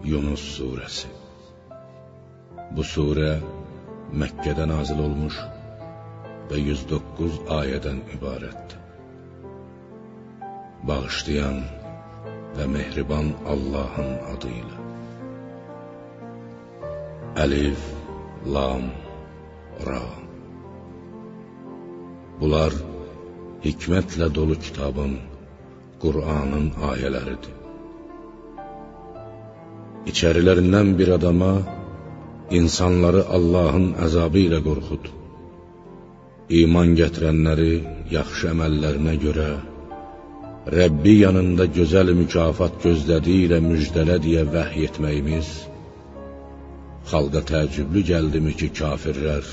Yunus suresi. Bu sure Mekke'de nazil olmuş ve 109 ayeden ibarettir. Bağışlayan ve mehriban Allah'ın adıyla. Elif, Lam, Ra. Bunlar hikmetle dolu kitabın, Kur'an'ın ayeleridir. İçerilerinden bir adama insanları Allah'ın əzabı ilə qorxut. İman gətirənləri yaxşı əməllərinə görə Rəbbi yanında gözəl mükafat gözlədiyi ilə müjdələ deyə vəhy etməyimiz xalqa təəccüblü gəldimi ki, kafirlər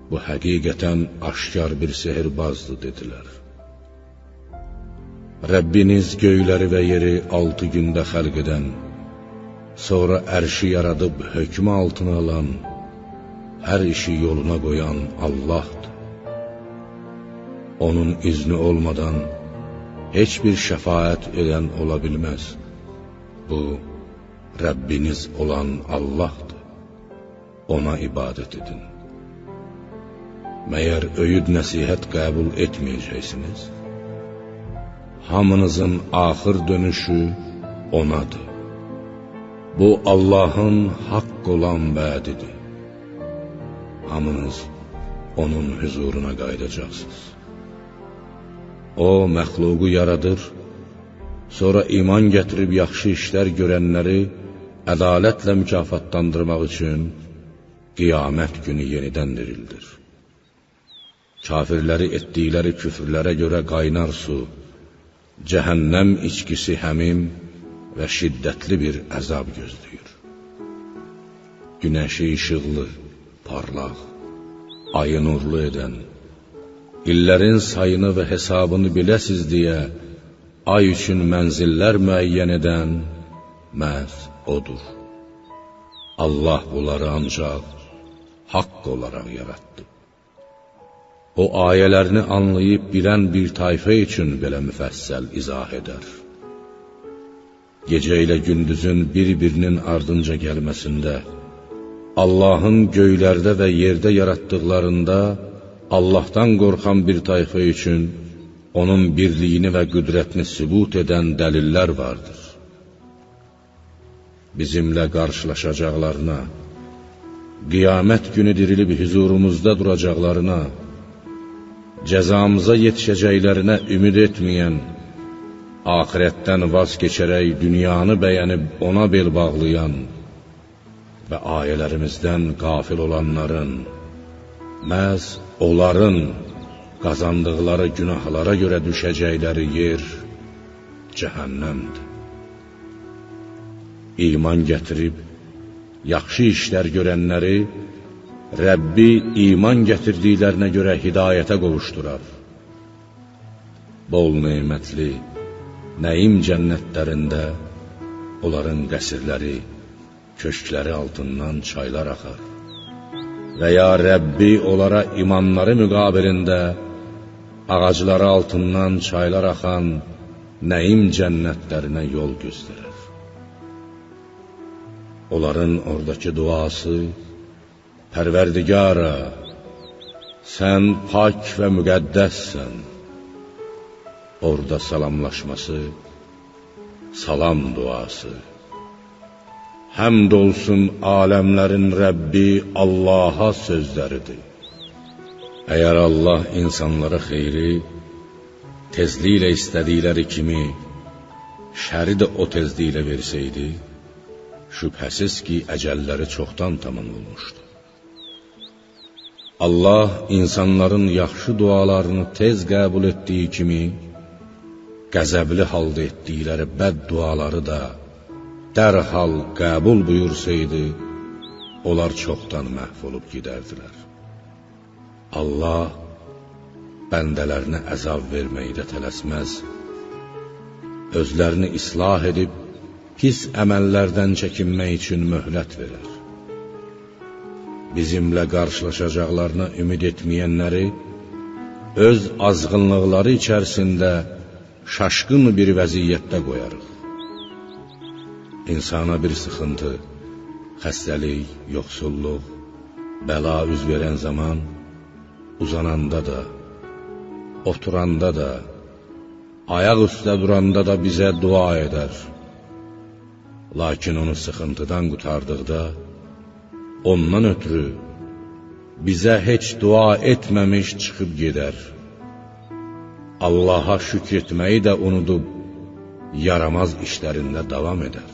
bu həqiqətən aşkar bir sehirbazdır dedilər. Rəbbiniz göyləri və yeri 6 gündə xəlq edən, sonra ərşi yaradıb hökmü altına alan, hər işi yoluna qoyan Allah'dır. Onun izni olmadan heç bir şəfaət edən ola bilməz. Bu, Rəbbiniz olan Allah'dır. Ona ibadət edin. Məyər öyüd nəsihət qəbul etməyəcəksiniz? Hamınızın axır dönüşü Onadır. Bu Allah'ın haqq olan vədidir. Hamınız onun huzuruna qayıdacaqsınız. O məxluqu yaradır, sonra iman gətirib yaxşı işlər görənləri ədalətlə mükafatlandırmaq üçün qiyamət günü yenidən dirildir. Kafirləri etdikləri küfrlərə görə qaynar su, cəhənnəm içkisi həmim və şiddətli bir əzab gözləyir. Günəşi işıqlı, parlaq, ayı nurlu edən, illərin sayını və hesabını biləsiz deyə ay üçün mənzillər müəyyən edən məhz odur. Allah bunları ancaq haqq olaraq yaratdı. O ayələrini anlayıb bilən bir tayfə üçün belə müfəssəl izah edər. Gecə ilə gündüzün bir-birinin ardınca gəlməsində, Allah'ın göylərdə və yerdə yaratdıqlarında Allah'tan qorxan bir tayfə üçün onun birliyini və qüdrətini sübut edən dəlillər vardır. Bizimlə qarşılaşacaqlarına, qiyamət günü dirilib huzurumuzda duracaqlarına, cəzamıza yetişəcəklərinə ümid etməyən, axirətdən vaz keçərək dünyanı bəyənib ona bel bağlayan və ayələrimizdən qafil olanların, məhz onların qazandıqları günahlara görə düşəcəkləri yer cəhənnəmdir. İman gətirib, yaxşı işlər görənləri Rəbbi iman gətirdiklərinə görə hidayətə qovuşdurar. Bol nemətli, nəim cənnətlərində onların qəsrləri, köşkləri altından çaylar axar. Və ya Rəbbi onlara imanları müqabilində ağacları altından çaylar axan nəim cənnətlərinə yol göstərər. Onların oradakı duası, Pərverdigara, sən pak və müqəddəssən. Orada salamlaşması, salam duası. Həmd olsun aləmlərin Rəbbi Allah'a sözləridir. Əgər Allah insanlara xeyri tezliklə istədikləri kimi, şəri də o tezliklə versəydi, şübhəsiz ki, əcəlləri çoxdan tamam olmuşdu. Allah insanların yaxşı dualarını tez qəbul etdiyi kimi, qəzəbli halda etdikləri bəd duaları da dərhal qəbul buyursaydı, onlar çoxdan məhv olub gedərdilər. Allah bəndələrinə əzab verməkdə tələsməz, özlərini islah edib, pis əməllərdən çəkinmək üçün möhlət verər. Bizimlə qarşılaşacaqlarına ümid etməyənləri öz azğınlıqları içərisində şaşqın bir vəziyyətdə qoyarıq. insana bir sıxıntı, xəstəlik, yoxsulluq, bəla üz verən zaman, uzananda da, oturanda da, ayaq üstə duranda da bizə dua edər. Lakin onu sıxıntıdan qurtardıqda, ondan ötürü bizə heç dua etməmiş çıxıb gedər. Allaha şükr etməyi də unudub, yaramaz işlərində davam edər.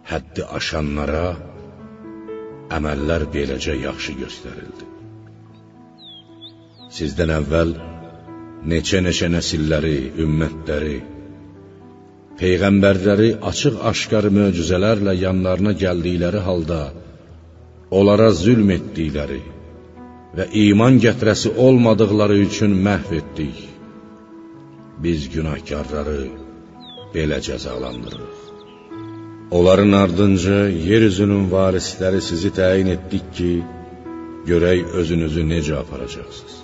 Həddi aşanlara əməllər beləcə yaxşı göstərildi. Sizdən əvvəl neçə nəsilləri, ümmətləri, peyğəmbərləri açıq-aşkar möcüzələrlə yanlarına gəldikləri halda, onlara zülm etdikləri və iman gətirəsi olmadıqları üçün məhv etdik. Biz günahkarları belə cəzalandırırıq. Onların ardınca yeryüzünün varisləri sizi təyin etdik ki, görək özünüzü necə aparacaqsınız.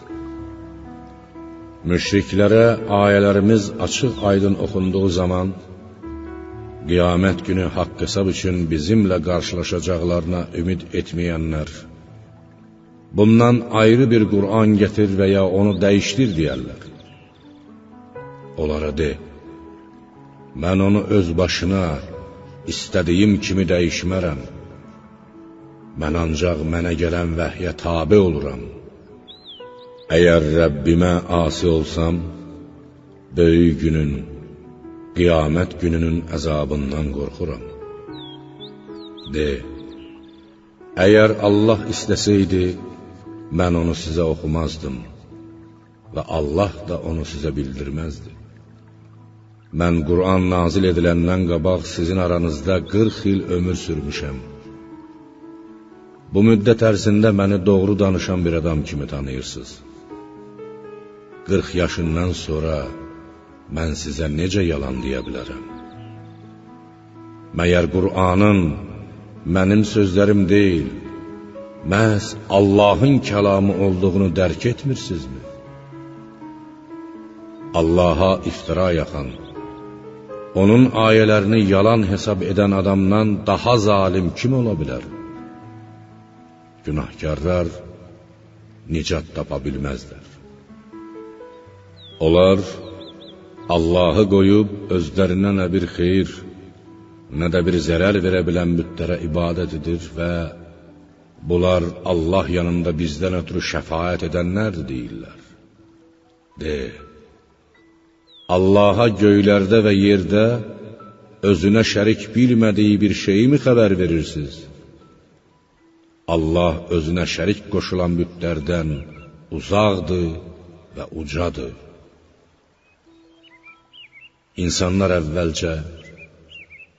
Müşriklərə ayələrimiz açıq-aydın oxunduğu zaman, qiyamət günü haqq hesab üçün bizimlə qarşılaşacaqlarına ümid etməyənlər, bundan ayrı bir Qur'an gətir və ya onu dəyişdir deyərlər. Onlara de, mən onu öz başına, istədiyim kimi dəyişmərəm. Mən ancaq mənə gələn vəhyə tabe oluram. Əgər Rəbbimə asi olsam, böyük günün, qiyamət gününün əzabından qorxuram. De, əgər Allah istəsəydi, mən onu sizə oxumazdım və Allah da onu sizə bildirməzdi. Mən Qur'an nazil ediləndən qabaq sizin aranızda 40 il ömür sürmüşəm. Bu müddət ərzində məni doğru danışan bir adam kimi tanıyırsınız. 40 yaşından sonra mən sizə necə yalan deyə bilərəm? Məyər Qur'anın mənim sözlərim deyil, məhz Allahın kəlamı olduğunu dərk etmirsinizmi? Allaha iftira yaxan, onun ayələrini yalan hesab edən adamdan daha zalim kim ola bilər? Günahkarlar nicat tapa bilməzlər. Onlar Allahı qoyub özlərinə nə bir xeyir, nə də bir zərər verə bilən bütlərə ibadət edir və bunlar Allah yanında bizdən ötürü şəfaət edənlərdir deyirlər. De, Allaha göylərdə və yerdə özünə şərik bilmədiyi bir şeyi mi xəbər verirsiniz? Allah özünə şərik qoşulan bütlərdən uzaqdır və ucadır. İnsanlar əvvəlcə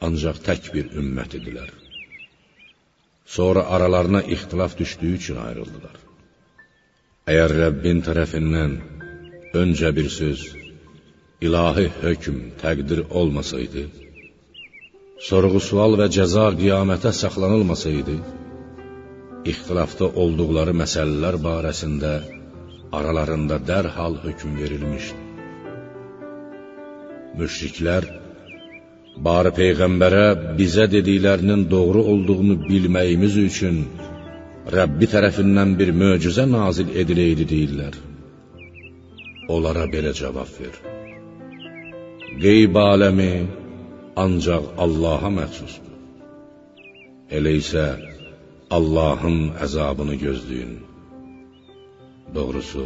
ancaq tək bir ümmət idilər. Sonra aralarına ixtilaf düşdüyü üçün ayrıldılar. Əgər Rəbbin tərəfindən öncə bir söz, ilahi hökm, təqdir olmasaydı, sorğu-sual və cəza qiyamətə saxlanılmasaydı, ixtilafda olduqları məsələlər barəsində aralarında dərhal hökm verilmişdi. Müşriklər, bari Peyğəmbərə bizə dediklərinin doğru olduğunu bilməyimiz üçün Rəbbi tərəfindən bir möcüzə nazil ediləydi deyirlər. Onlara belə cavab ver. Qeyb aləmi ancaq Allaha məxsusdur. Elə isə Allahın əzabını gözləyin. Doğrusu,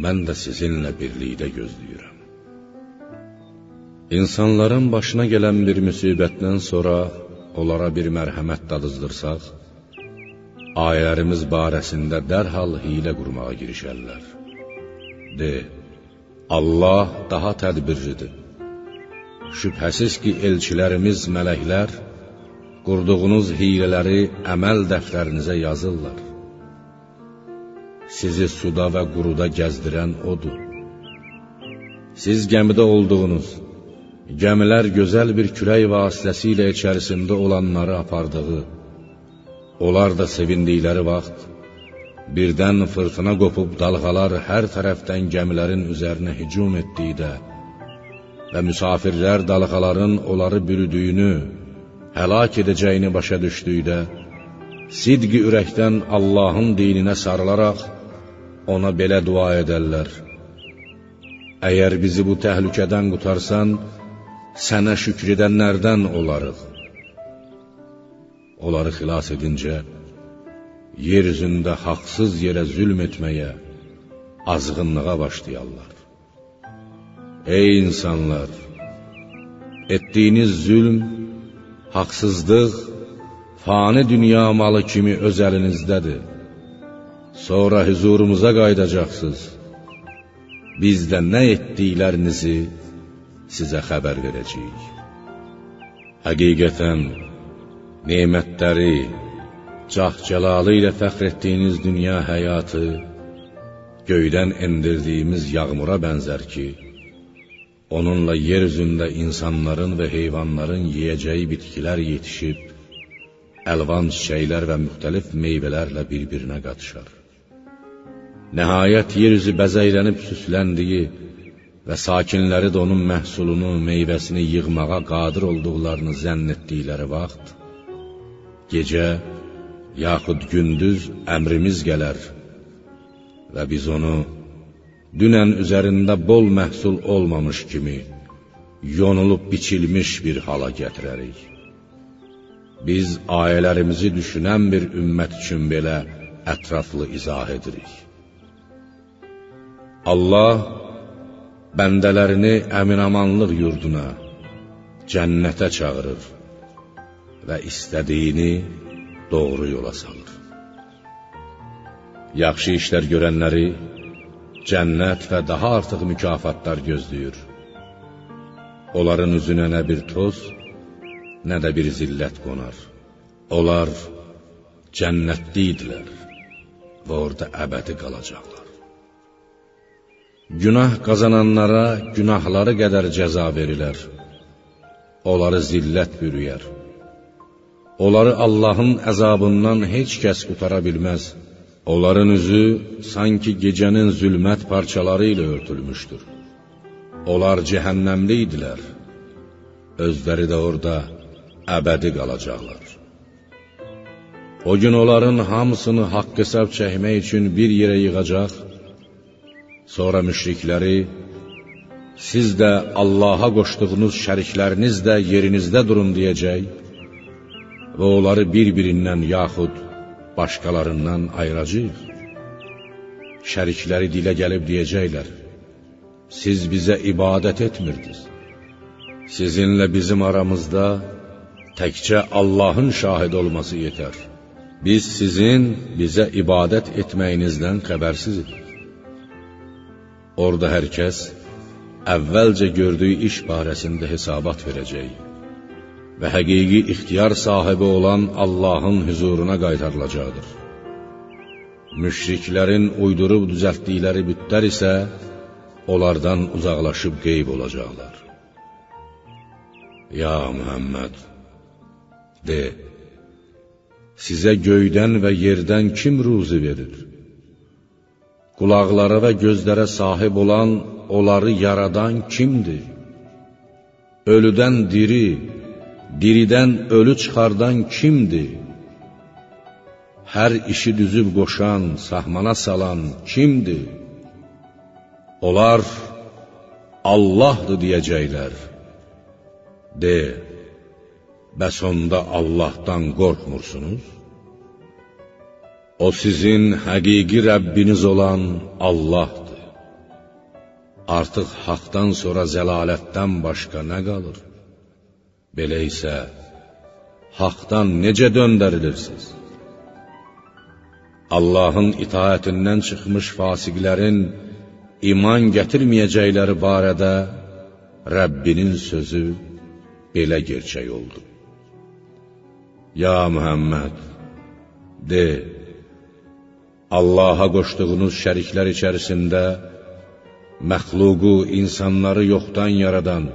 mən də sizinlə birlikdə gözləyirəm. İnsanların başına gələn bir müsibətdən sonra onlara bir mərhəmət dadızdırsaq, ayələrimiz barəsində dərhal hilə qurmağa girişərlər. De, Allah daha tədbirlidir. Şübhəsiz ki, elçilərimiz, mələklər, qurduğunuz hilələri əməl dəftərinizə yazırlar. Sizi suda və quruda gəzdirən odur. Siz gəmidə olduğunuz, gəmilər gözəl bir kürək vasitəsilə içərisində olanları apardığı, onlar da sevindikləri vaxt, birdən fırtına qopub dalğalar hər tərəfdən gəmilərin üzərinə hücum etdikdə və müsafirlər dalğaların onları bürüdüyünü, həlak edəcəyini başa düşdükdə, sidqi ürəkdən Allahın dininə sarılaraq ona belə dua edərlər: əgər bizi bu təhlükədən qutarsan, sənə şükür edənlərdən olarıq. Onları xilas edincə, yer üzündə haqsız yerə zülm etməyə, azğınlığa başlayarlar. Ey insanlar! Etdiyiniz zülm, haqsızlıq, fani dünya malı kimi öz əlinizdədir. Sonra huzurumuza qayıdacaqsınız. Biz də nə etdiklərinizi sizə xəbər verəcəyik. Həqiqətən, nemətləri, cah-cəlalı ilə fəxr etdiyiniz dünya həyatı, göydən endirdiyimiz yağmura bənzər ki, onunla yer üzündə insanların və heyvanların yeyəcəyi bitkilər yetişib, əlvan çiçəklər və müxtəlif meyvələrlə bir-birinə qatışar. Nəhayət, yer üzü bəzəylənib süsləndiyi və sakinləri də onun məhsulunu, meyvəsini yığmağa qadir olduqlarını zənn etdikləri vaxt, gecə yaxud gündüz əmrimiz gələr və biz onu dünən üzərində bol məhsul olmamış kimi yonulub biçilmiş bir hala gətirərik. Biz ayələrimizi düşünən bir ümmət üçün belə ətraflı izah edirik. Allah bəndələrini əminamanlıq yurduna, cənnətə çağırır və istədiyini doğru yola salır. Yaxşı işlər görənləri cənnət və daha artıq mükafatlar gözləyir. Onların üzünə nə bir toz, nə də bir zillət qonar. Onlar cənnətli idilər və orada əbədi qalacaqlar. Günah qazananlara günahları qədər cəza verilər. Onları zillət bürüyər. Onları Allahın əzabından heç kəs qutara bilməz. Onların üzü sanki gecənin zülmət parçaları ilə örtülmüşdür. Onlar cəhənnəmli idilər. Özləri də orada əbədi qalacaqlar. O gün onların hamısını haqq hesab çəkmək üçün bir yerə yığacaq. Sonra müşrikləri, siz də Allaha qoşduğunuz şərikləriniz də yerinizdə durun deyəcək və onları bir-birindən yaxud başqalarından ayıracaq. Şərikləri dilə gəlib deyəcəklər: siz bizə ibadət etmirdiniz. Sizinlə bizim aramızda təkcə Allahın şahid olması yetər. Biz sizin bizə ibadət etməyinizdən xəbərsizik. Orada hər kəs əvvəlcə gördüyü iş barəsində hesabat verəcək və həqiqi ixtiyar sahibi olan Allahın huzuruna qaytarılacaqdır. Müşriklərin uydurub düzəltdikləri bütlər isə onlardan uzaqlaşıb qeyb olacaqlar. Ya Muhammed, de, sizə göydən və yerdən kim ruzi verir? Qulaqlara və gözlərə sahib olan, onları yaradan kimdir? Ölüdən diri, diridən ölü çıxardan kimdir? Hər işi düzüb qoşan, sahmana salan kimdir? Onlar Allahdır deyəcəklər. De, bəs onda Allahdan qorxmursunuz? O sizin həqiqi Rəbbiniz olan Allahdır. Artıq haqdan sonra zəlalətdən başqa nə qalır? Belə isə, haqdan necə döndərilirsiniz? Allahın itaətindən çıxmış fasiqlərin iman gətirməyəcəkləri barədə Rəbbinin sözü belə gerçək oldu. Ya Muhammed, de, Allaha qoşduğunuz şəriklər içərisində məxluqu, insanları yoxdan yaradan,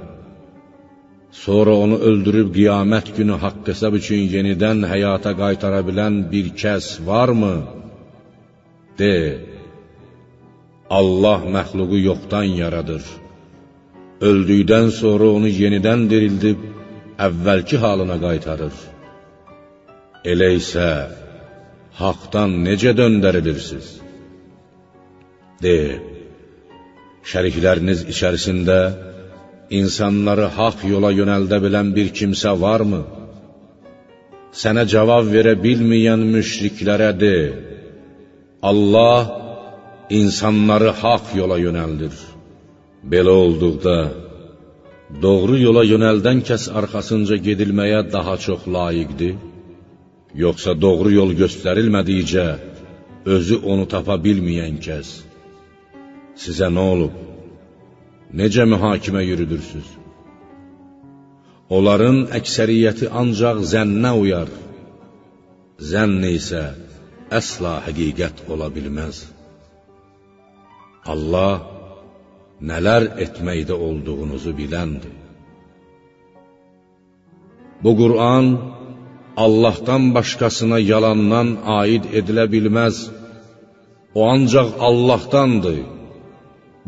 sonra onu öldürüb qiyamət günü haqq hesab üçün yenidən həyata qaytara bilən bir kəs varmı? De, Allah məxluqu yoxdan yaradır, öldükdən sonra onu yenidən dirildib, əvvəlki halına qaytarır. Elə isə, haqdan necə döndərilirsiniz? De, şərikləriniz içərisində insanları haqq yola yönəldə bilən bir kimsə varmı? Sənə cavab verə bilməyən müşriklərə de, Allah insanları haqq yola yönəldir. Belə olduqda, doğru yola yönəldən kəs arxasınca gedilməyə daha çox layiqdir, yoxsa doğru yol göstərilmədikcə, özü onu tapa bilməyən kəs, sizə nə olub? Necə mühakimə yürüdürsünüz? Onların əksəriyyəti ancaq zənnə uyar, zənn isə əsla həqiqət ola bilməz. Allah nələr etməkdə olduğunuzu biləndir. Bu Qur'an Allahdan başqasına yalandan aid edilə bilməz. O ancaq Allahdandır,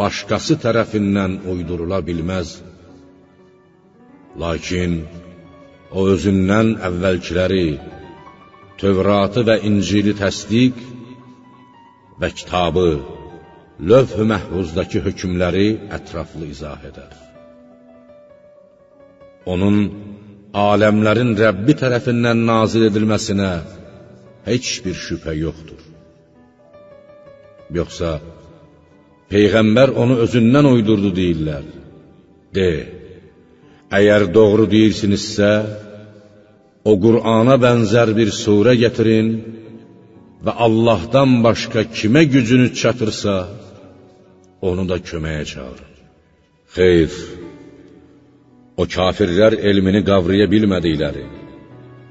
başqası tərəfindən uydurula bilməz. Lakin o özündən əvvəlkiləri, Tövratı və İncili təsdiq və kitabı, Lövh-ü Məhvuzdakı hökmləri ətraflı izah edər. Onun aləmlərin Rəbbi tərəfindən nazil edilməsinə heç bir şübhə yoxdur. Yoxsa Peyğəmbər onu özündən uydurdu deyirlər. De, əgər doğru deyirsinizsə, o Qur'ana bənzər bir surə gətirin və Allahdan başqa kimə gücünüz çatırsa, onu da köməyə çağırın. Xeyr, o kafirlər elmini qavraya bilmədikləri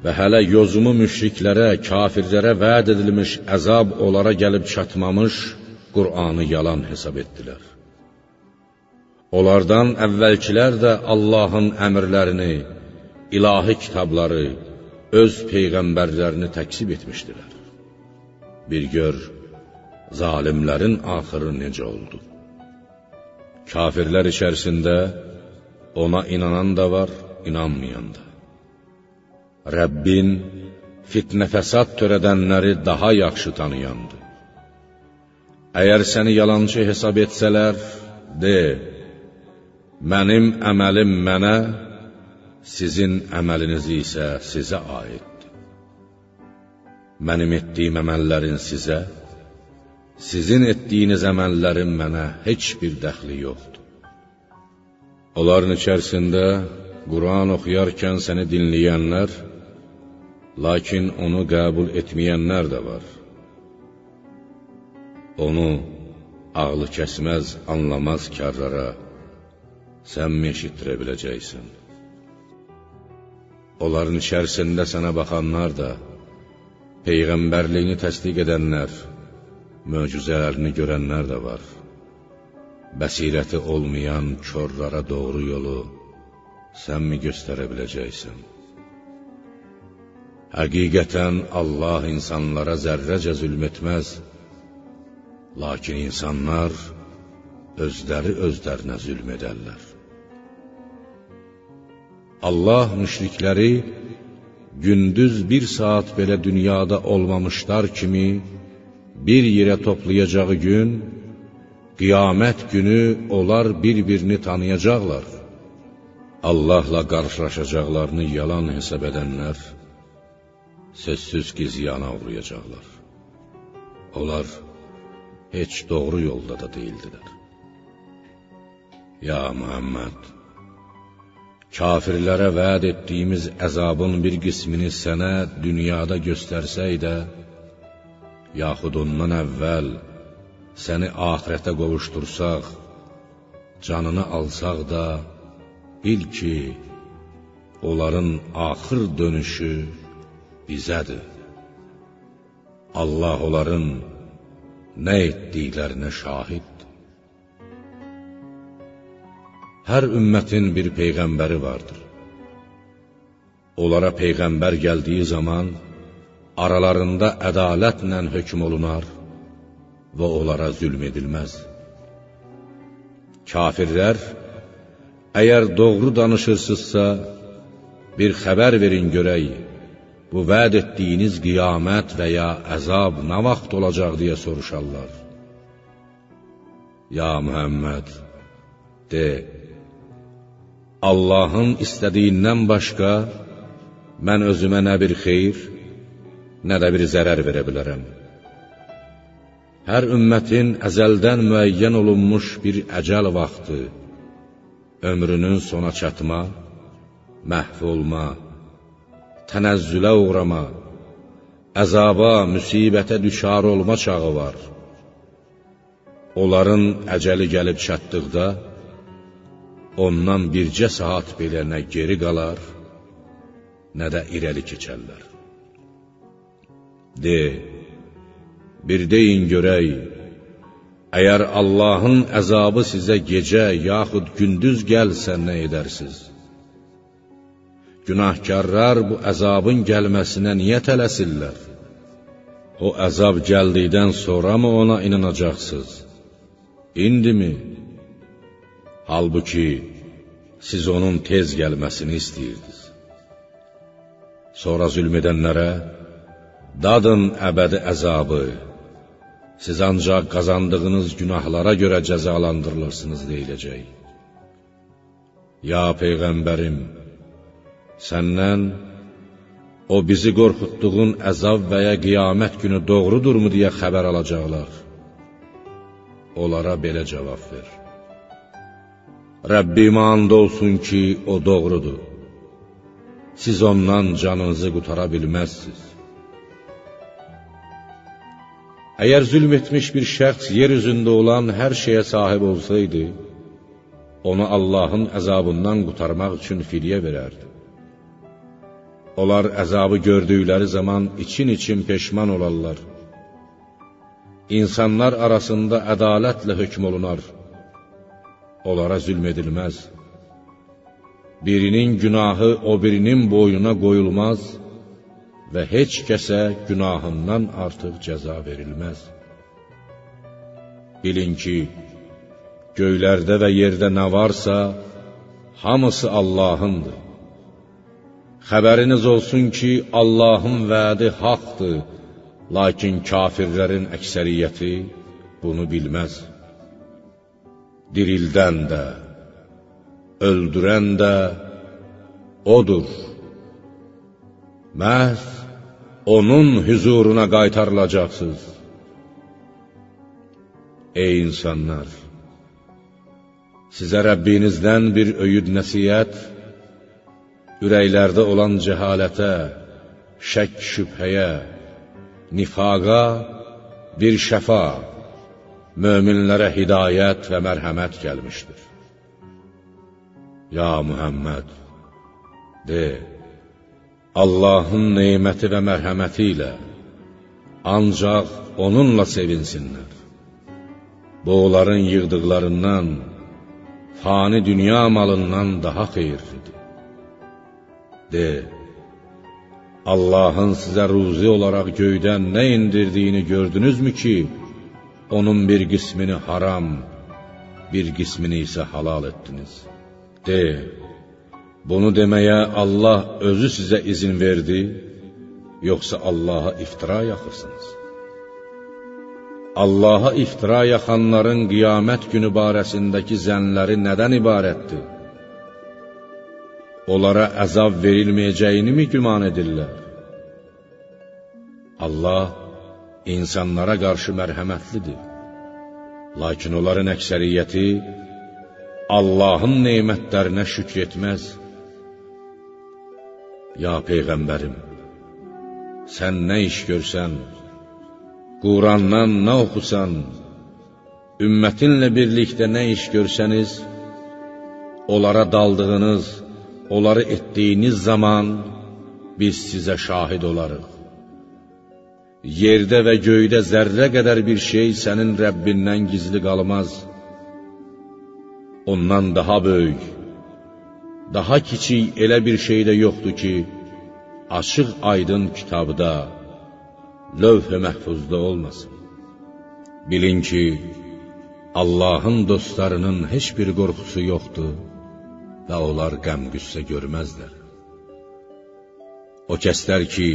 və hələ yozumu müşriklərə, kafirlərə vəd edilmiş əzab onlara gəlib çatmamış, Qur'anı yalan hesab etdilər. Onlardan əvvəlkilər də Allahın əmrlərini, ilahi kitabları, öz peyğəmbərlərini təksib etmişdilər. Bir gör, zalimlərin axırı necə oldu? Kafirlər içərisində ona inanan da var, inanmayan da. Rəbbin fitnə fəsad törədənləri daha yaxşı tanıyandı. Əgər səni yalancı hesab etsələr, de, mənim əməlim mənə, sizin əməliniz isə sizə aiddir. Mənim etdiyim əməllərin sizə, sizin etdiyiniz əməllərin mənə heç bir dəxli yoxdur. Onların içərisində Qur'an oxuyarkən səni dinləyənlər, lakin onu qəbul etməyənlər də var. Onu ağlı kəsməz, anlamaz karlara sən mi eşitdirə biləcəksən? Onların içərisində sənə baxanlar da, Peyğəmbərliyini təsdiq edənlər, möcüzələrini görənlər də var. Bəsirəti olmayan körlara doğru yolu sən mi göstərə biləcəksən? Həqiqətən Allah insanlara zərrəcə zülm etməz, lakin insanlar özləri özlərinə zülm edərlər. Allah müşrikləri gündüz bir saat belə dünyada olmamışlar kimi bir yerə toplayacağı gün, qiyamət günü onlar bir-birini tanıyacaqlar. Allahla qarşılaşacaqlarını yalan hesab edənlər, sözsüz ki ziyana uğrayacaqlar. Onlar heç doğru yolda da deyildilər. Ya Muhammed, kafirlərə vəd etdiyimiz əzabın bir qismini sənə dünyada göstərsək də, yaxud ondan əvvəl səni axirətə qovuşdursaq, canını alsaq da, bil ki, onların axır dönüşü bizədir. Allah onların nə etdiklərinə şahiddir. Hər ümmətin bir peyğəmbəri vardır. Onlara peyğəmbər gəldiyi zaman, aralarında ədalətlə hökm olunar və onlara zülm edilməz. Kafirlər, Əgər doğru danışırsınızsa, bir xəbər verin görək, bu vəd etdiyiniz qiyamət və ya əzab nə vaxt olacaq deyə soruşarlar. Ya Muhammed, de, Allahın istədiyindən başqa, mən özümə nə bir xeyir, nə də bir zərər verə bilərəm. Hər ümmətin əzəldən müəyyən olunmuş bir əcəl vaxtı, ömrünün sona çatma, məhv olma, tənəzzülə uğrama, əzaba, müsibətə düşar olma çağı var. Onların əcəli gəlib çatdıqda, ondan bircə saat belə nə geri qalar, nə də irəli keçərlər. De, bir deyin görək, əgər Allahın əzabı sizə gecə yaxud gündüz gəlsə nə edərsiniz? Günahkarlar bu əzabın gəlməsinə niyə tələsirlər? O əzab gəldikdən sonra mı ona inanacaqsınız? İndimi? Halbuki siz onun tez gəlməsini istəyirdiniz. Sonra zülm edənlərə, dadın əbədi əzabı, siz ancaq qazandığınız günahlara görə cəzalandırılırsınız deyiləcək. Ya Peyğəmbərim, səndən o bizi qorxutduğun əzab və ya qiyamət günü doğrudurmu deyə xəbər alacaqlar. Onlara belə cavab ver. Rəbbimə and olsun ki, o doğrudur. Siz ondan canınızı qutara bilməzsiniz. Əgər zülm etmiş bir şəxs yer üzündə olan hər şeyə sahib olsaydı, onu Allahın əzabından qurtarmaq üçün fidyə verərdi. Onlar əzabı gördükləri zaman için peşman olarlar. İnsanlar arasında ədalətlə hökm olunar. Onlara zülm edilməz. Birinin günahı o birinin boynuna qoyulmaz və heç kəsə günahından artıq cəza verilməz. Bilin ki, göylərdə və yerdə nə varsa, hamısı Allahındır. Xəbəriniz olsun ki, Allahın vədi haqdır, lakin kafirlərin əksəriyyəti bunu bilməz. Dirildən də, öldürən də O'dur. Məhz onun huzuruna qaytarılacaqsınız. Ey insanlar! Sizə Rəbbinizdən bir öyüd nəsihət, ürəklərdə olan cəhalətə, şək şübhəyə, nifaqa bir şəfa, möminlərə hidayət və mərhəmət gəlmişdir. Ya Muhammed, de, Allahın neyməti və mərhəməti ilə ancaq onunla sevinsinlər. Bu, onların yığdıqlarından, fani dünya malından daha xeyirlidir. De, Allahın sizə ruzi olaraq göydən nə indirdiyini gördünüzmü ki, onun bir qismini haram, bir qismini isə halal etdiniz. De, bunu deməyə Allah özü sizə izin verdi, yoxsa Allaha iftira yaxırsınız? Allaha iftira yaxanların qiyamət günü barəsindəki zənləri nədən ibarətdir? Onlara əzab verilməyəcəyini mi güman edirlər? Allah insanlara qarşı mərhəmətlidir. Lakin onların əksəriyyəti Allahın neymətlərinə şükr etməz. Ya Peyğəmbərim, sən nə iş görsən, Qurandan nə oxusan, ümmətinlə birlikdə nə iş görsəniz, onlara daldığınız, onları etdiyiniz zaman biz sizə şahid olarıq. Yerdə və göydə zərrə qədər bir şey sənin Rəbbindən gizli qalmaz. Ondan daha böyük, daha kiçik elə bir şey də yoxdur ki, açıq aydın kitabda, lövh-i məhfuzda olmasın. Bilin ki, Allahın dostlarının heç bir qorxusu yoxdur, və onlar qəm-qüssə görməzlər. O kəslər ki,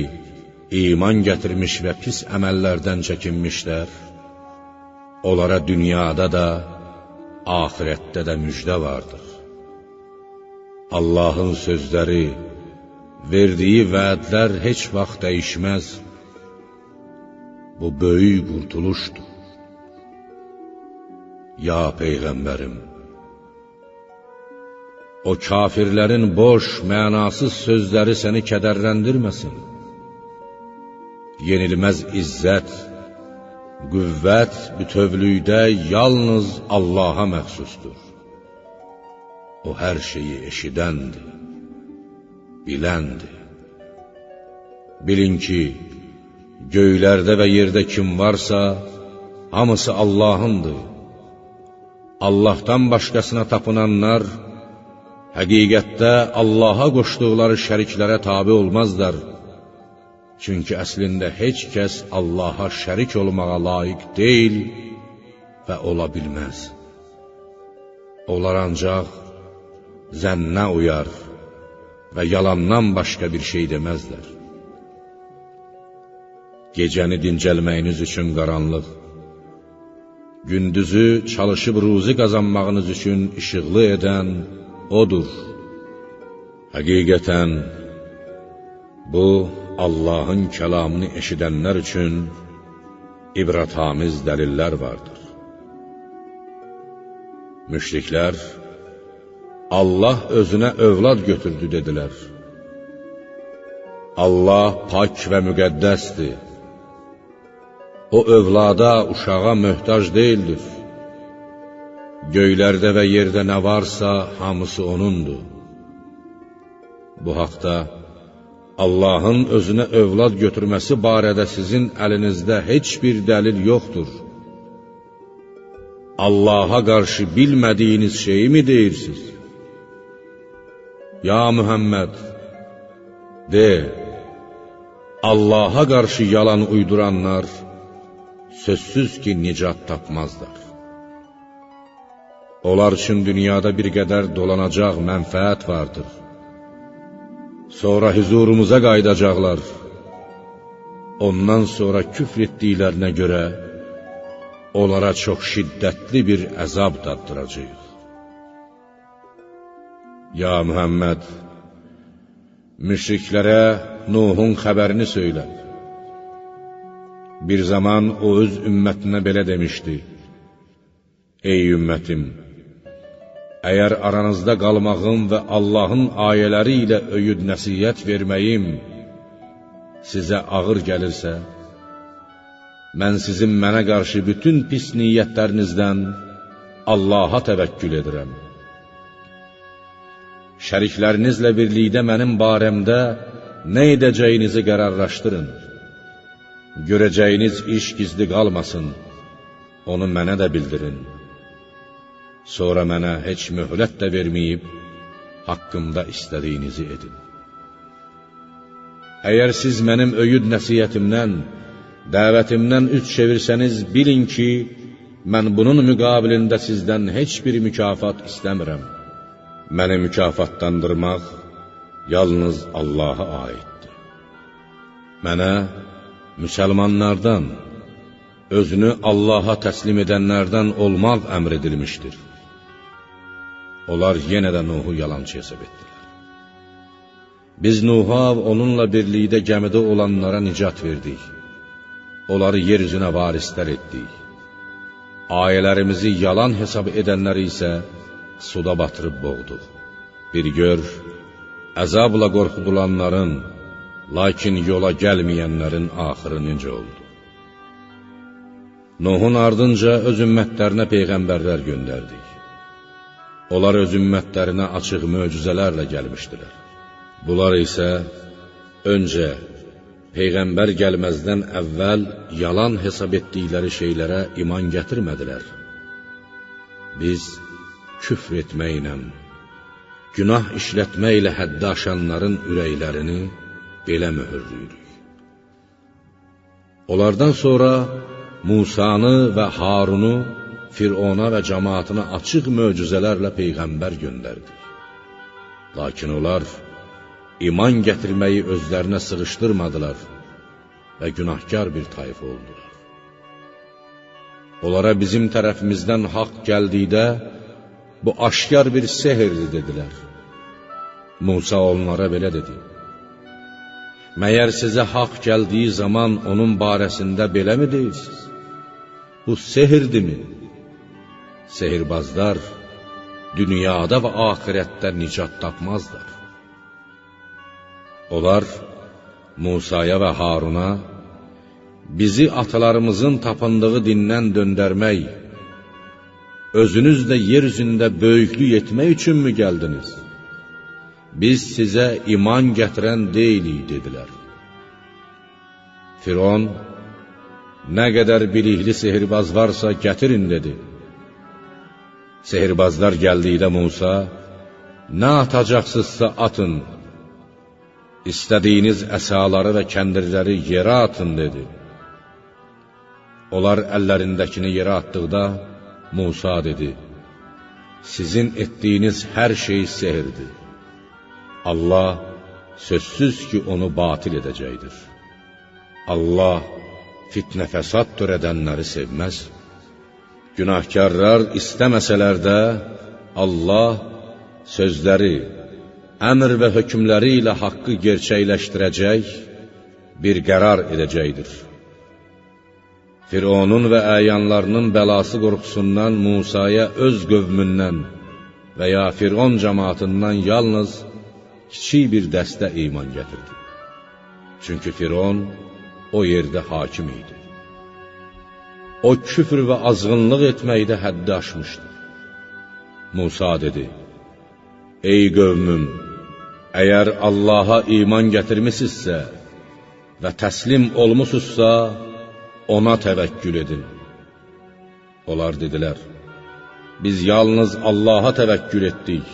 iman gətirmiş və pis əməllərdən çəkinmişlər, onlara dünyada da, axirətdə də müjdə vardır. Allahın sözləri, verdiyi vədlər heç vaxt dəyişməz. Bu böyük qurtuluşdur. Ya Peyğəmbərim, o kafirlərin boş, mənasız sözləri səni kədərləndirməsin. Yenilməz izzət, qüvvət bütövlükdə yalnız Allaha məxsusdur. O hər şeyi eşidəndir, biləndir. Bilin ki, göylərdə və yerdə kim varsa, hamısı Allahındır. Allahdan başqasına tapınanlar, həqiqətdə Allaha qoşduqları şəriklərə tabe olmazlar. Çünki əslində heç kəs Allaha şərik olmağa layiq deyil və ola bilməz. Onlar ancaq zənnə uyar və yalandan başqa bir şey deməzlər. Gecəni dincəlməyiniz üçün qaranlıq, gündüzü çalışıb ruzi qazanmağınız üçün işıqlı edən Odur. Həqiqətən, bu, Allahın kəlamını eşidənlər üçün ibrətamiz dəlillər vardır. Müşriklər, Allah özünə övlad götürdü, dedilər. Allah pak və müqəddəsdir. O övlada, uşağa möhtac deyildir. Göylərdə və yerdə nə varsa, hamısı O'nundur. Bu haqda, Allahın özünə övlad götürməsi barədə sizin əlinizdə heç bir dəlil yoxdur. Allaha qarşı bilmədiyiniz şeyi mi deyirsiniz? Ya Muhammed, de, Allaha qarşı yalan uyduranlar, sözsüz ki, nicat tapmazlar. Onlar üçün dünyada bir qədər dolanacaq mənfəət vardır. Sonra huzurumuza qayıdacaqlar. Ondan sonra küfr etdiklərinə görə onlara çox şiddətli bir əzab daddıracağıq. Ya Muhammed, müşriklərə Nuhun xəbərini söylə. Bir zaman o öz ümmətinə belə demişdi: Ey ümmətim! Əgər aranızda qalmağım və Allahın ayələri ilə öyüd nəsiyyət verməyim sizə ağır gəlirsə, mən sizin mənə qarşı bütün pis niyyətlərinizdən Allaha təvəkkül edirəm. Şəriklərinizlə birlikdə mənim barəmdə nə edəcəyinizi qərarlaşdırın. Görəcəyiniz iş gizli qalmasın, onu mənə də bildirin. Sonra mənə heç möhlət də verməyib, haqqımda istədiyinizi edin. Əgər siz mənim öyüd nəsiyyətimdən, dəvətimdən üz çevirsəniz, bilin ki, mən bunun müqabilində sizdən heç bir mükafat istəmirəm. Məni mükafatlandırmaq yalnız Allaha aiddir. Mənə müsəlmanlardan, özünü Allaha təslim edənlərdən olmaq əmr edilmişdir. Onlar yenə də Nuhu yalançı hesab etdilər. Biz Nuha onunla birlikdə gəmidə olanlara nicat verdik. Onları yer üzünə varislər etdik. Ayələrimizi yalan hesab edənləri isə suda batırıb boğduq. Bir gör, əzabla qorxudulanların, lakin yola gəlməyənlərin axırı necə oldu? Nuhun ardınca öz ümmətlərinə peyğəmbərlər göndərdik. Onlar öz ümmətlərinə açıq möcüzələrlə gəlmişdilər. Bunlar isə öncə peyğəmbər gəlməzdən əvvəl yalan hesab etdikləri şeylərə iman gətirmədilər. Biz küfr etməklə, günah işlətməklə həddi aşanların ürəklərini belə möhürlüyürük. Onlardan sonra Musanı və Harunu Firona və cəmaatına açıq möcüzələrlə peyğəmbər göndərdik. Lakin onlar iman gətirməyi özlərinə sığışdırmadılar və günahkar bir tayfa oldular. Onlara bizim tərəfimizdən haqq gəldikdə, bu aşkar bir sehirdir, dedilər. Musa onlara belə dedi: Məyər sizə haqq gəldiyi zaman onun barəsində belə mi deyirsiniz? Bu sehirdirmi? Sehirbazlar dünyada və axirətdə nicat tapmazlar. Onlar Musaya və Haruna bizi atalarımızın tapındığı dindən döndərmək, özünüz də yer üzündə böyüklük etmək üçünmü gəldiniz? Biz sizə iman gətirən deyilik, dedilər. Firon, nə qədər bilikli sehirbaz varsa gətirin, dedi. Sehirbazlar gəldikdə Musa, nə atacaqsınızsa atın, İstədiyiniz əsaları və kəndirləri yerə atın, dedi. Onlar əllərindəkini yerə atdıqda, Musa dedi: Sizin etdiyiniz hər şey sehirdir. Allah sözsüz ki, onu batil edəcəkdir. Allah fitnə fəsad törədənləri sevməz. Günahkarlar istəməsələr də, Allah sözləri, əmr və hökmləri ilə haqqı gerçəkləşdirəcək, bir qərar edəcəkdir. Fironun və əyanlarının bəlası qorxusundan Musaya öz qövmündən və ya Firon cəmaatından yalnız kiçik bir dəstə iman gətirdi. Çünki Firon o yerdə hakim idi. O küfr və azğınlıq etməkdə həddi aşmışdı. Musa dedi: Ey qövmüm, əgər Allaha iman gətirmisinizsə və təslim olmusunuzsa, ona təvəkkül edin. Onlar dedilər: Biz yalnız Allaha təvəkkül etdik.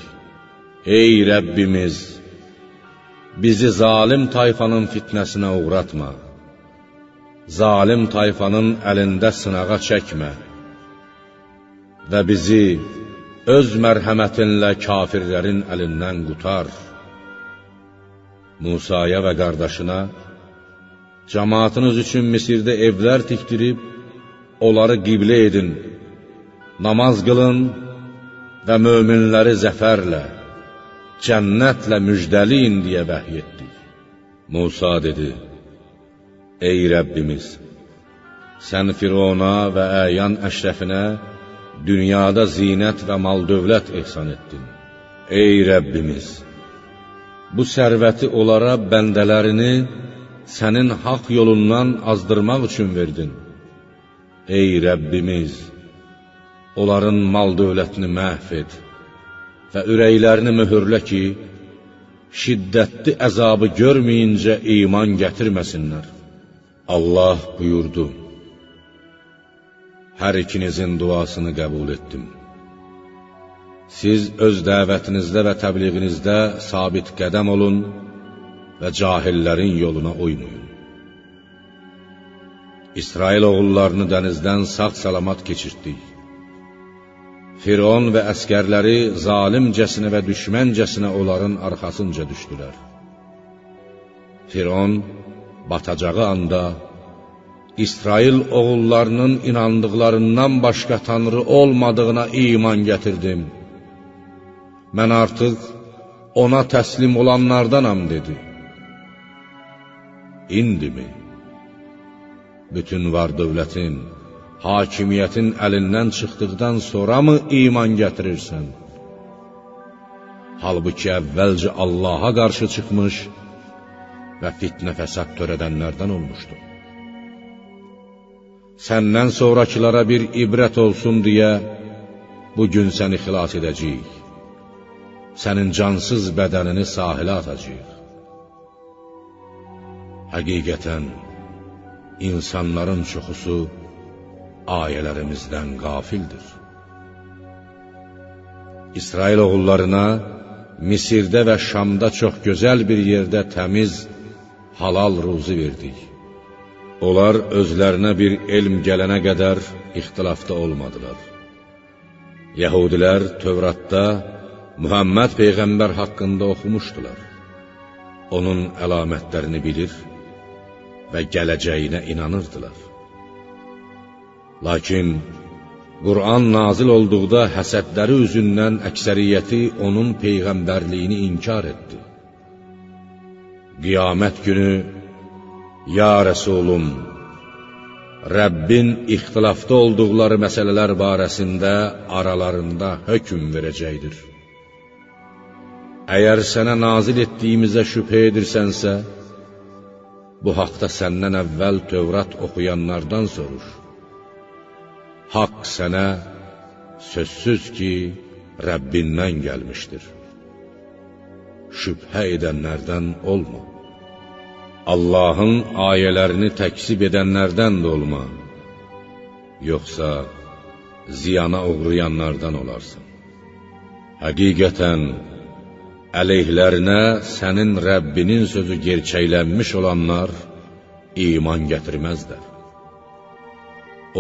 Ey Rəbbimiz, bizi zalim tayfanın fitnəsinə uğratma. Zalim tayfanın əlində sınağa çəkmə və bizi öz mərhəmətinlə kafirlərin əlindən qutar. Musaya və qardaşına, cəmaatınız üçün Misirdə evlər tikdirib, onları qiblə edin, namaz qılın və möminləri zəfərlə, cənnətlə müjdəliyin deyə vəhy etdik. Musa dedi: Ey Rəbbimiz, sən Firona və əyan əşrəfinə dünyada zinət və mal-dövlət ehsan etdin. Ey Rəbbimiz, bu sərvəti onlara bəndələrini sənin haqq yolundan azdırmaq üçün verdin. Ey Rəbbimiz, onların mal-dövlətini məhv et və ürəklərini möhürlə ki, şiddətli əzabı görməyincə iman gətirməsinlər. Allah buyurdu: Hər ikinizin duasını qəbul etdim. Siz öz dəvətinizdə və təbliğinizdə sabit qədəm olun və cahillərin yoluna uymayın. İsrail oğullarını dənizdən sağ-salamat keçirtdik. Firon və əskərləri zalimcəsinə və düşməncəsinə onların arxasınca düşdülər. Firon batacağı anda, İsrail oğullarının inandıqlarından başqa tanrı olmadığına iman gətirdim. Mən artıq ona təslim olanlardanam, dedi. İndimi? Bütün var dövlətin, hakimiyyətin əlindən çıxdıqdan sonra mı iman gətirirsən? Halbuki əvvəlcə Allaha qarşı çıxmış və fitnə fəsad törədənlərdən olmuşdu. Səndən sonrakılara bir ibrət olsun deyə bugün səni xilas edəcəyik. Sənin cansız bədənini sahilə atacağıq. Həqiqətən, insanların çoxusu ayələrimizdən qafildir. İsrail oğullarına Misirdə və Şamda çox gözəl bir yerdə təmiz, halal ruzi verdik. Onlar özlərinə bir elm gələnə qədər ixtilafda olmadılar. Yəhudilər Tövratda Muhammed Peyğəmbər haqqında oxumuşdular. Onun əlamətlərini bilir və gələcəyinə inanırdılar. Lakin Qur'an nazil olduqda həsədləri üzündən əksəriyyəti onun peyğəmbərliyini inkar etdi. Qiyamət günü, ya Rəsulum, Rəbbin ixtilafda olduqları məsələlər barəsində aralarında hökm verəcəkdir. Əgər sənə nazil etdiyimizə şübhə edirsənsə, bu haqda səndən əvvəl Tövrat oxuyanlardan soruş. Haqq sənə sözsüz ki, Rəbbindən gəlmişdir. Şübhə edənlərdən olma. Allahın ayələrini təkzib edənlərdən də olma. Yoxsa ziyana uğrayanlardan olarsan. Həqiqətən, əleyhlərinə sənin Rəbbinin sözü gerçəklənmiş olanlar iman gətirməzlər.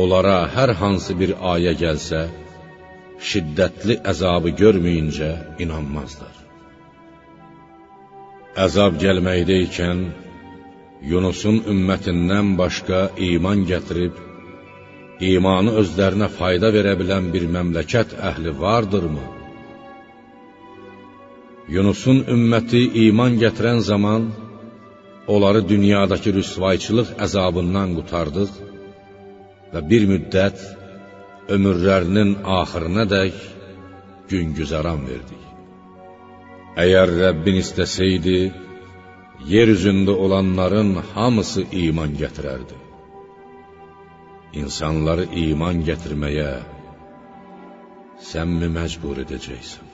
Onlara hər hansı bir ayə gəlsə, şiddətli əzabı görməyincə inanmazlar. Əzab gəlməkdəykən, Yunusun ümmətindən başqa iman gətirib, imanı özlərinə fayda verə bilən bir məmləkət əhli vardırmı? Yunusun ümməti iman gətirən zaman, onları dünyadakı rüsvayçılıq əzabından qutardıq və bir müddət ömürlərinin axırına dək gün-güzəran verdik. Əgər Rəbbin istəsəydi, yeryüzündə olanların hamısı iman gətirərdi. İnsanları iman gətirməyə sən mi məcbur edəcəksən?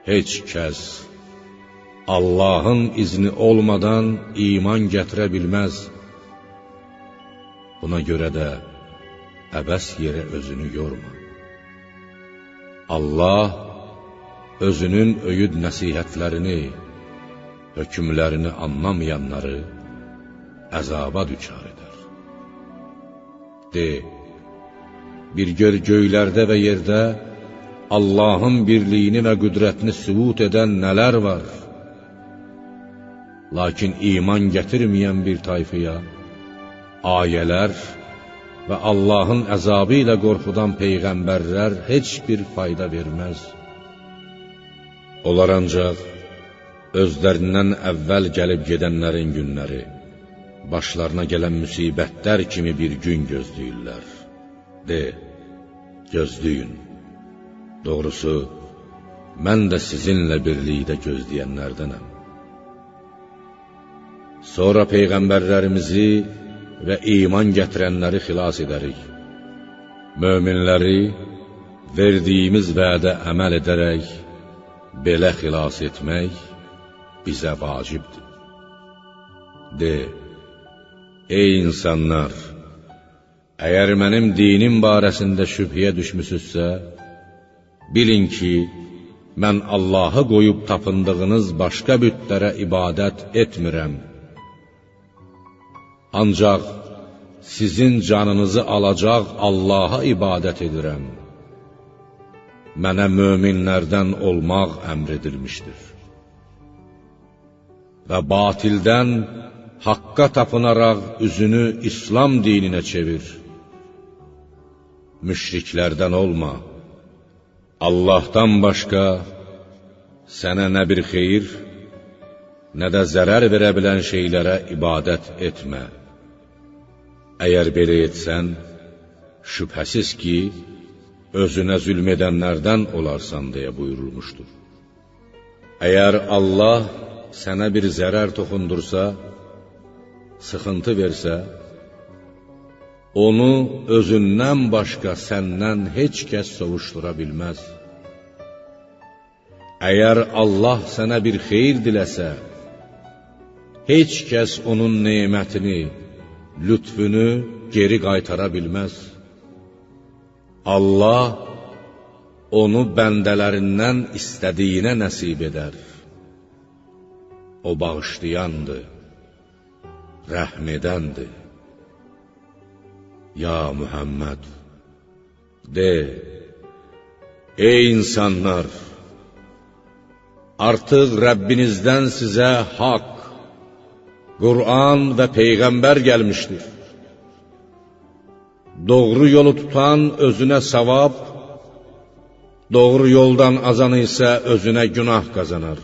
Heç kəs Allahın izni olmadan iman gətirə bilməz. Buna görə də əbəs yerə özünü yorma. Allah özünün öyüd nəsihətlərini, hökmlərini anlamayanları əzaba düçar edər. De, bir gör göylərdə və yerdə Allahın birliyini və qüdrətini sübut edən nələr var? Lakin iman gətirməyən bir tayfaya ayələr və Allahın əzabı ilə qorxudan peyğəmbərlər heç bir fayda verməz. Onlar ancaq özlərindən əvvəl gəlib gedənlərin günləri, başlarına gələn müsibətlər kimi bir gün gözləyirlər. De, gözləyin. Doğrusu, mən də sizinlə birlikdə gözləyənlərdənəm. Sonra peyğəmbərlərimizi və iman gətirənləri xilas edərik. Möminləri verdiyimiz vədə əməl edərək, belə xilas etmək bizə vacibdir. De, ey insanlar, əgər mənim dinim barəsində şübhəyə düşmüsünüzsə, bilin ki, mən Allahı qoyub tapındığınız başqa bütlərə ibadət etmirəm. Ancaq sizin canınızı alacaq Allaha ibadət edirəm. Mənə möminlərdən olmaq əmr edilmişdir. Və batildən haqqa tapınaraq üzünü İslam dininə çevir. Müşriklərdən olma. Allahdan başqa sənə nə bir xeyir, nə də zərər verə bilən şeylərə ibadət etmə. Əgər belə etsən, şübhəsiz ki, özünə zülm edənlərdən olarsan deyə buyurulmuşdur. Əgər Allah sənə bir zərər toxundursa, sıxıntı versə, onu özündən başqa səndən heç kəs sovuşdura bilməz. Əgər Allah sənə bir xeyir diləsə, heç kəs onun nemətini, lütfünü geri qaytara bilməz. Allah onu bəndələrindən istədiyinə nəsib edər. O bağışlayandır, rəhm edəndir. Ya Muhammed, de, Ey insanlar! Artıq Rəbbinizdən sizə haqq, Qur'an və Peyğəmbər gəlmişdir. Doğru yolu tutan özünə savab, doğru yoldan azanı isə özünə günah qazanar.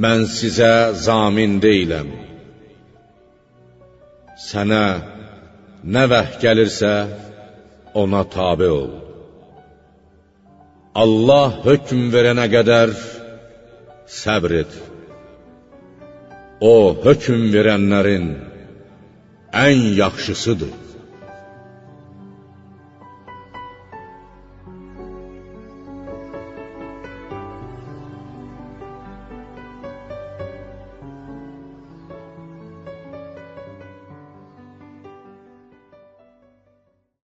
Mən sizə zamin deyiləm. Sənə nə vəh gəlirsə, ona tabe ol. Allah hökm verənə qədər səbr et. O, hökm verənlərin ən yaxşısıdır.